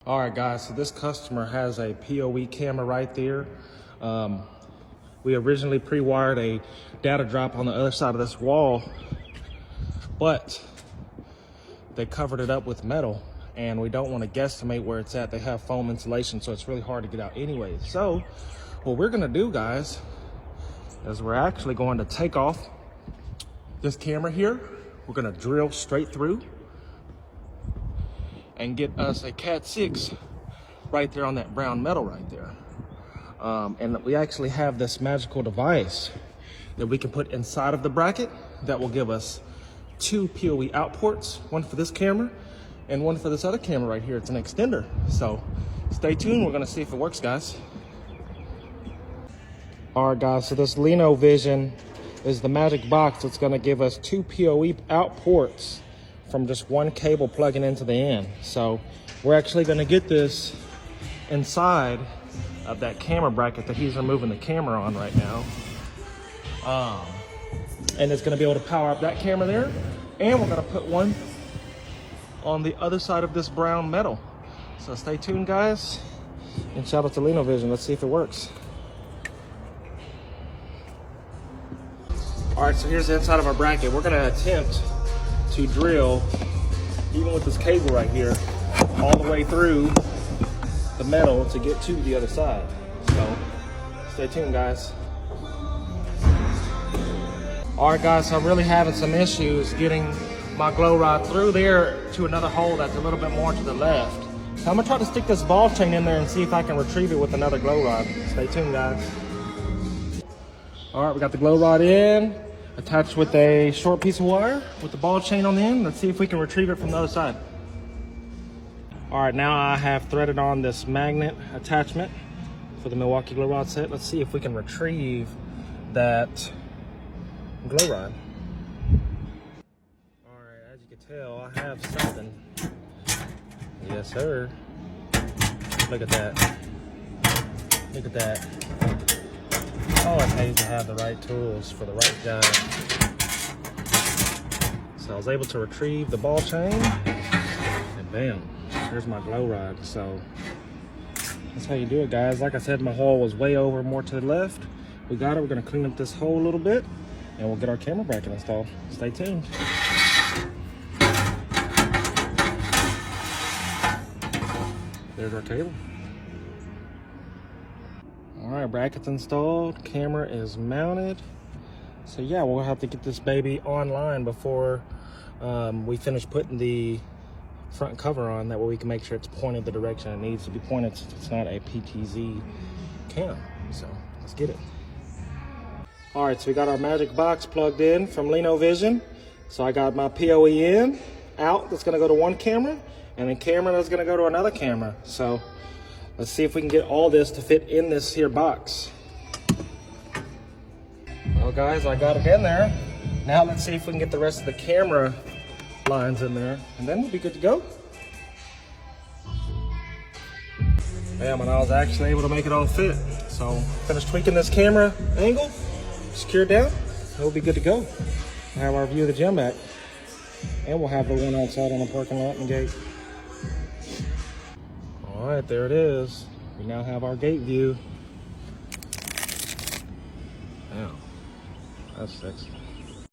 All right, guys, so this customer has a PoE camera right there. We originally pre-wired a data drop on the other side of this wall, but they covered it up with metal, and we don't want to guesstimate where it's at. They have foam insulation, so it's really hard to get out anyway. So what we're gonna do, guys, is we're actually going to take off this camera here. We're gonna drill straight through and get us a Cat 6 right there on that brown metal right there. And we actually have this magical device that we can put inside of the bracket that will give us 2 PoE out ports, one for this camera and one for this other camera right here. It's an extender. So stay tuned, we're gonna see if it works, guys. All right, guys, so this LINOVISION is the magic box that's gonna give us 2 PoE out ports from just one cable plugging into the end. So we're actually gonna get this inside of that camera bracket that he's removing the camera on right now. And it's gonna be able to power up that camera there. And we're gonna put one on the other side of this brown metal. So stay tuned, guys. And shout out to LINOVISION. Let's see if it works. All right, so here's the inside of our bracket. We're gonna attempt to drill, even with this cable right here, all the way through the metal to get to the other side. So stay tuned, guys. All right, guys, so I'm really having some issues getting my glow rod through there to another hole that's a little bit more to the left. So I'm gonna try to stick this ball chain in there and see if I can retrieve it with another glow rod. Stay tuned, guys. All right, we got the glow rod in, attached with a short piece of wire with the ball chain on the end. Let's see if we can retrieve it from the other side. All right, now I have threaded on this magnet attachment for the Milwaukee glow rod set. Let's see if we can retrieve that glow rod. All right, as you can tell, I have something. Yes, sir. Look at that. Look at that. Oh, it pays to have the right tools for the right job. So I was able to retrieve the ball chain, and bam, there's my glow rod. So that's how you do it, guys. Like I said, my hole was way over, more to the left. We got it. We're gonna clean up this hole a little bit, and we'll get our camera bracket installed. Stay tuned. There's our cable. All right, bracket's installed, camera is mounted. So yeah, we'll have to get this baby online before we finish putting the front cover on. That way we can make sure it's pointed the direction it needs to be pointed, since it's not a PTZ cam. So let's get it. All right, so we got our magic box plugged in from LINOVISION. So I got my PoE in, out, that's gonna go to one camera, and then camera that's gonna go to another camera. So let's see if we can get all this to fit in this here box. Well, guys, I got it in there. Now let's see if we can get the rest of the camera lines in there, and then we'll be good to go. Bam, and I was actually able to make it all fit. So finished tweaking this camera angle, secured down, and we'll be good to go. We'll have our view of the gym back, and we'll have the one outside on the parking lot and gate. All right, there it is. We now have our gate view. Wow, that's sexy.